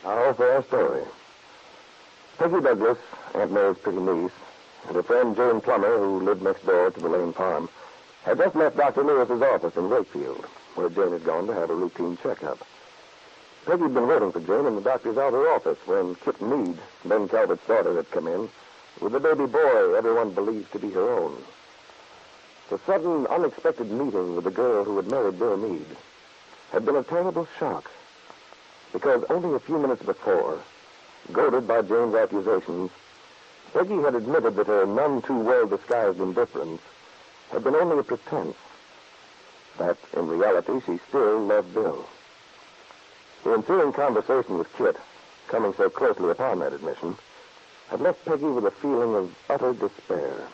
Now for our story. Peggy Douglas, Aunt Mary's pretty niece, and her friend Jane Plummer, who lived next door to the Lane farm, had just left Dr. Lewis's office in Wakefield, where Jane had gone to have a routine checkup. Peggy had been waiting for Jane in the doctor's outer office when Kit Meade, Ben Calvert's daughter, had come in with a baby boy everyone believed to be her own. The sudden, unexpected meeting with the girl who had married Bill Meade had been a terrible shock, because only a few minutes before, goaded by Jane's accusations, Peggy had admitted that her none too well disguised indifference had been only a pretense, that in reality she still loved Bill. The ensuing conversation with Kit, coming so closely upon that admission, had left Peggy with a feeling of utter despair.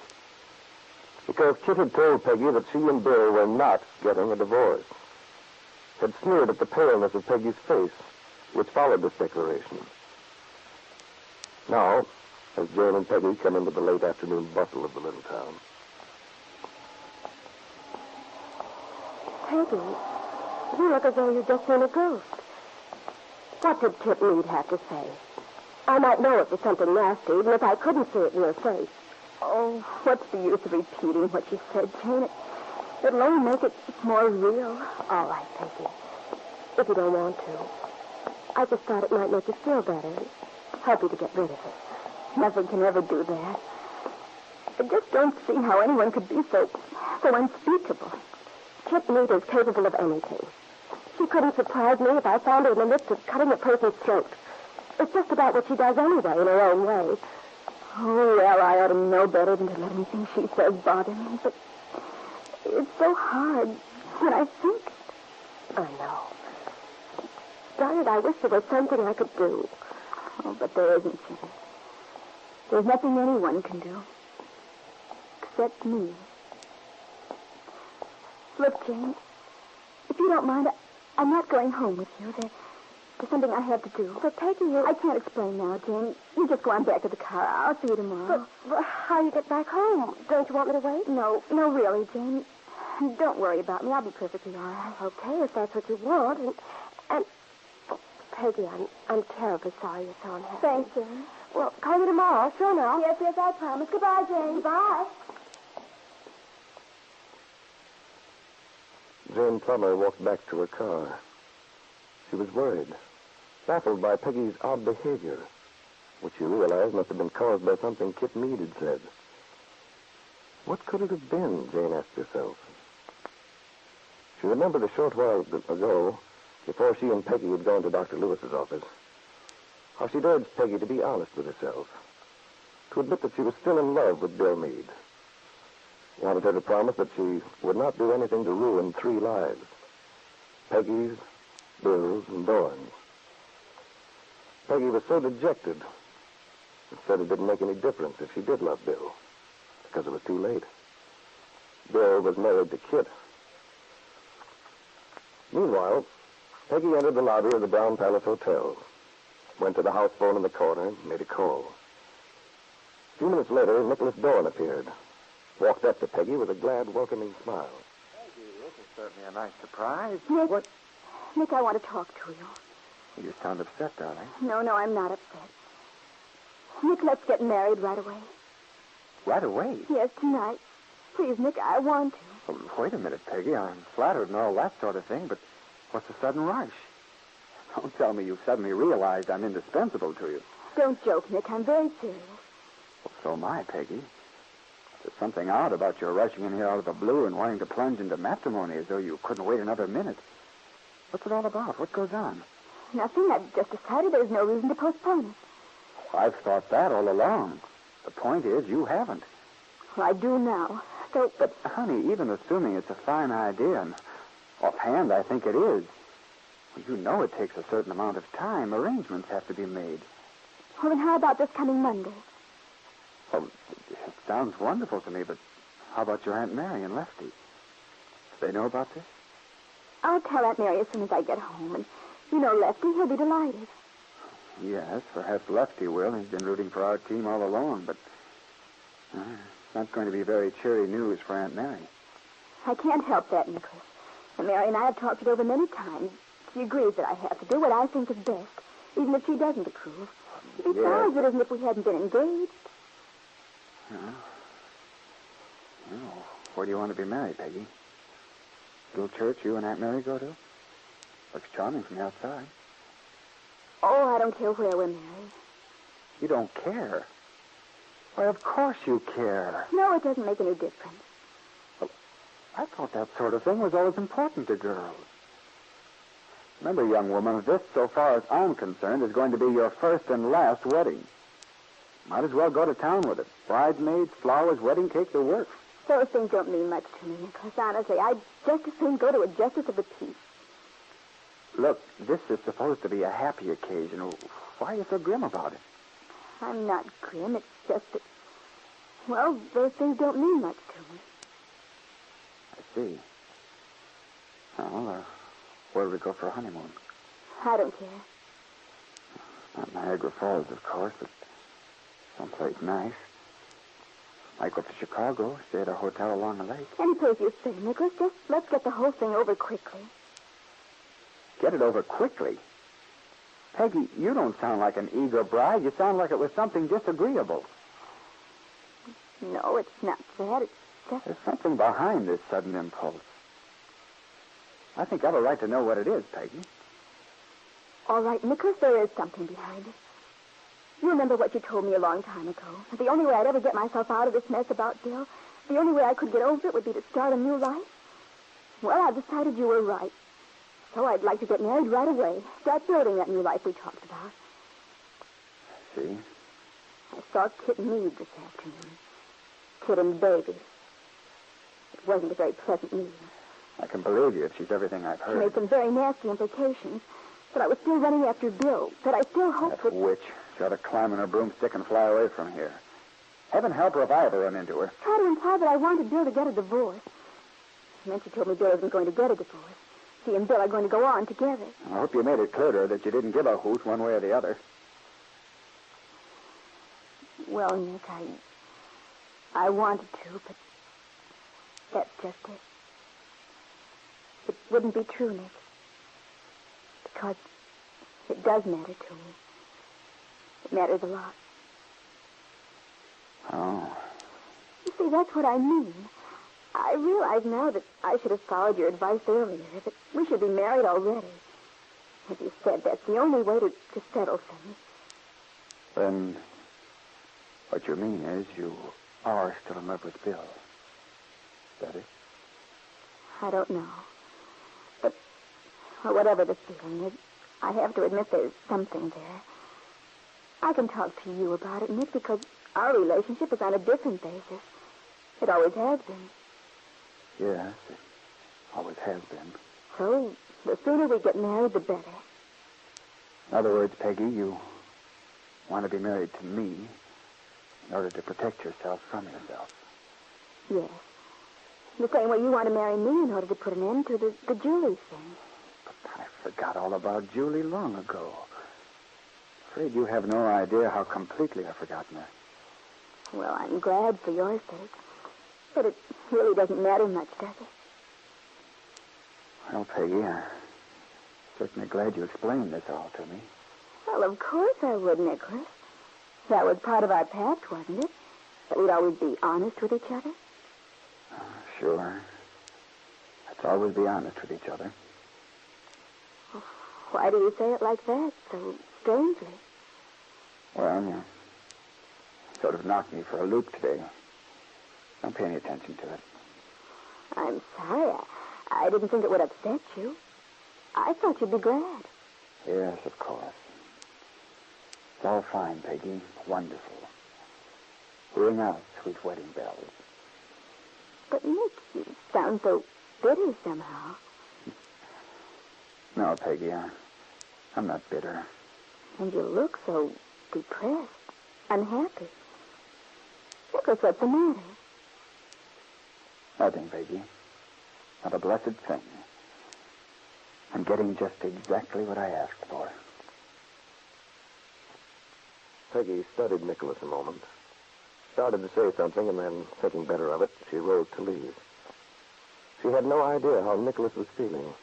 Because Kit had told Peggy that she and Bill were not getting a divorce, had sneered at the paleness of Peggy's face, which followed this declaration. Now, as Jane and Peggy come into the late afternoon bustle of the little town. Peggy, you look as though you'd just seen a ghost. What did Kit Meade have to say? I might know it was something nasty, even if I couldn't see it in your face. Oh, what's the use of repeating what you said, Jane? It'll only make it more real. All right, Peggy. If you don't want to. I just thought it might make you feel better. Help you to get rid of it. Nothing can ever do that. I just don't see how anyone could be so unspeakable. Kit Meade is capable of anything. She couldn't surprise me if I found her in the midst of cutting a person's throat. It's just about what she does anyway, in her own way. Oh, well, I ought to know better than to let anything she says bother me, but it's so hard when I think. I know. Darn it, I wish there was something I could do. Oh, but there isn't, Jane. There's nothing anyone can do. Except me. Look, Jane, if you don't mind, I'm not going home with you. There's something I have to do. But Peggy, I can't explain now, Jane. You just go on back to the car. I'll see you tomorrow. But how do you get back home? Don't you want me to wait? No, really, Jane. Don't worry about me. I'll be perfectly all right. Okay, if that's what you want. And Peggy, I'm terribly sorry you're so unhappy. Thanks, Jane. Well, call me tomorrow. Sure now. Yes, I promise. Goodbye, Jane. Goodbye. Jane Plummer walked back to her car. She was worried, baffled by Peggy's odd behavior, which she realized must have been caused by something Kit Meade had said. What could it have been, Jane asked herself. She remembered a short while ago, before she and Peggy had gone to Dr. Lewis's office, how she'd urged Peggy to be honest with herself, to admit that she was still in love with Bill Meade. Wanted her to promise that she would not do anything to ruin 3 lives. Peggy's, Bill's, and Dawn's. Peggy was so dejected and said it didn't make any difference if she did love Bill, because it was too late. Bill was married to Kit. Meanwhile, Peggy entered the lobby of the Brown Palace Hotel, went to the house phone in the corner, made a call. A few minutes later, Nicholas Dorn appeared, walked up to Peggy with a glad, welcoming smile. Peggy, this is certainly a nice surprise. Nick, What? Nick, I want to talk to you. You sound upset, darling. No, I'm not upset. Nick, let's get married right away. Right away? Yes, tonight. Please, Nick, I want to. Well, wait a minute, Peggy. I'm flattered and all that sort of thing, but what's the sudden rush? Don't tell me you've suddenly realized I'm indispensable to you. Don't joke, Nick. I'm very serious. Well, so am I, Peggy. There's something odd about your rushing in here out of the blue and wanting to plunge into matrimony as though you couldn't wait another minute. What's it all about? What goes on? Nothing. I've just decided there's no reason to postpone it. I've thought that all along. The point is, you haven't. Well, I do now. So... But, honey, even assuming it's a fine idea, and offhand I think it is, well, you know it takes a certain amount of time. Arrangements have to be made. Well, then how about this coming Monday? Well, it sounds wonderful to me, but how about your Aunt Mary and Lefty? Do they know about this? I'll tell Aunt Mary as soon as I get home, and you know Lefty, he'll be delighted. Yes, perhaps Lefty will. He's been rooting for our team all along, but it's not going to be very cheery news for Aunt Mary. I can't help that, Nicholas. And Mary and I have talked it over many times. She agrees that I have to do what I think is best. even if she doesn't approve. Besides, it isn't if we hadn't been engaged. Well, where do you want to be married, Peggy? Little church you and Aunt Mary go to? Looks charming from the outside. Oh, I don't care where we're married. You don't care? Why, of course you care. No, it doesn't make any difference. I thought that sort of thing was always important to girls. Remember, young woman, this, so far as I'm concerned, is going to be your first and last wedding. Might as well go to town with it. Bridesmaids, flowers, wedding cake, the works. Those things don't mean much to me, Nicholas. Honestly, I'd just as soon go to a justice of the peace. Look, this is supposed to be a happy occasion. Why are you so grim about it? I'm not grim. It's just that, well, those things don't mean much to me. I see. Well, where do we go for a honeymoon? I don't care. Not Niagara Falls, of course, but someplace nice. Might go to Chicago, stay at a hotel along the lake. Any place you say, Nicholas. Just let's get the whole thing over quickly. Get it over quickly? Peggy, you don't sound like an eager bride. You sound like it was something disagreeable. No, it's not that. It's just... There's something behind this sudden impulse. I think I've a right to know what it is, Peggy. All right, Nicholas, there is something behind it. You remember what you told me a long time ago. The only way I'd ever get myself out of this mess about Bill, the only way I could get over it would be to start a new life. Well, I've decided you were right. So I'd like to get married right away. Start building that new life we talked about. See? I saw Kit and Meade this afternoon. Kit and Baby. It wasn't a very pleasant meeting. I can believe you if she's everything I've She heard. made some very nasty implications. But I was still running after Bill. But I still hoped That witch. She ought to climb on her broomstick and fly away from here. Heaven help her if I ever run into her. Try to imply that I wanted Bill to get a divorce. And then she told me Bill isn't going to get a divorce. She and Bill are going to go on together. I hope you made it clear to her that you didn't give a hoot one way or the other. Well, Nick, I wanted to, but that's just it. It wouldn't be true, Nick. Because it does matter to me. It matters a lot. Oh. You see, that's what I mean. I realize now that I should have followed your advice earlier, that we should be married already. As you said, that's the only way to settle things. Then what you mean is you are still in love with Bill. Is that it? I don't know. But whatever the feeling is, I have to admit there's something there. I can talk to you about it, Nick, because our relationship is on a different basis. It always has been. Yes, it always has been. So, the sooner we get married, the better. In other words, Peggy, you want to be married to me in order to protect yourself from yourself. Yes. The same way you want to marry me in order to put an end to the Julie thing. But I forgot all about Julie long ago. Afraid you have no idea how completely I've forgotten her. Well, I'm glad for your sake. But it really doesn't matter much, does it? Well, Peggy, I'm certainly glad you explained this all to me. Well, of course I would, Nicholas. That was part of our pact, wasn't it? That we'd always be honest with each other? Sure. Let's always be honest with each other. Why do you say it like that, so strangely? Well, you sort of knocked me for a loop today. Don't pay any attention to it. I'm sorry. I didn't think it would upset you. I thought you'd be glad. Yes, of course. It's all fine, Peggy. Wonderful. Ring out, sweet wedding bells. But, Nick, you sound so bitter somehow. No, Peggy, I'm not bitter. And you look so depressed, unhappy. Nicholas, what's the matter? Nothing, Peggy. Not a blessed thing. I'm getting just exactly what I asked for. Peggy studied Nicholas a moment. Started to say something, and then, thinking better of it, she rose to leave. She had no idea how Nicholas was feeling.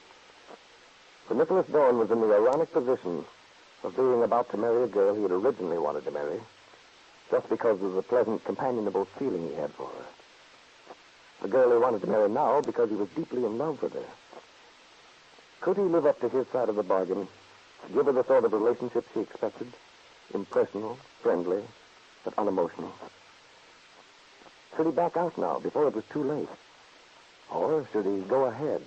For Nicholas Dorn was in the ironic position of being about to marry a girl he had originally wanted to marry, just because of the pleasant, companionable feeling he had for her. The girl he wanted to marry now because he was deeply in love with her. Could he live up to his side of the bargain, give her the sort of relationship she expected, impersonal, friendly, but unemotional? Should he back out now, before it was too late? Or should he go ahead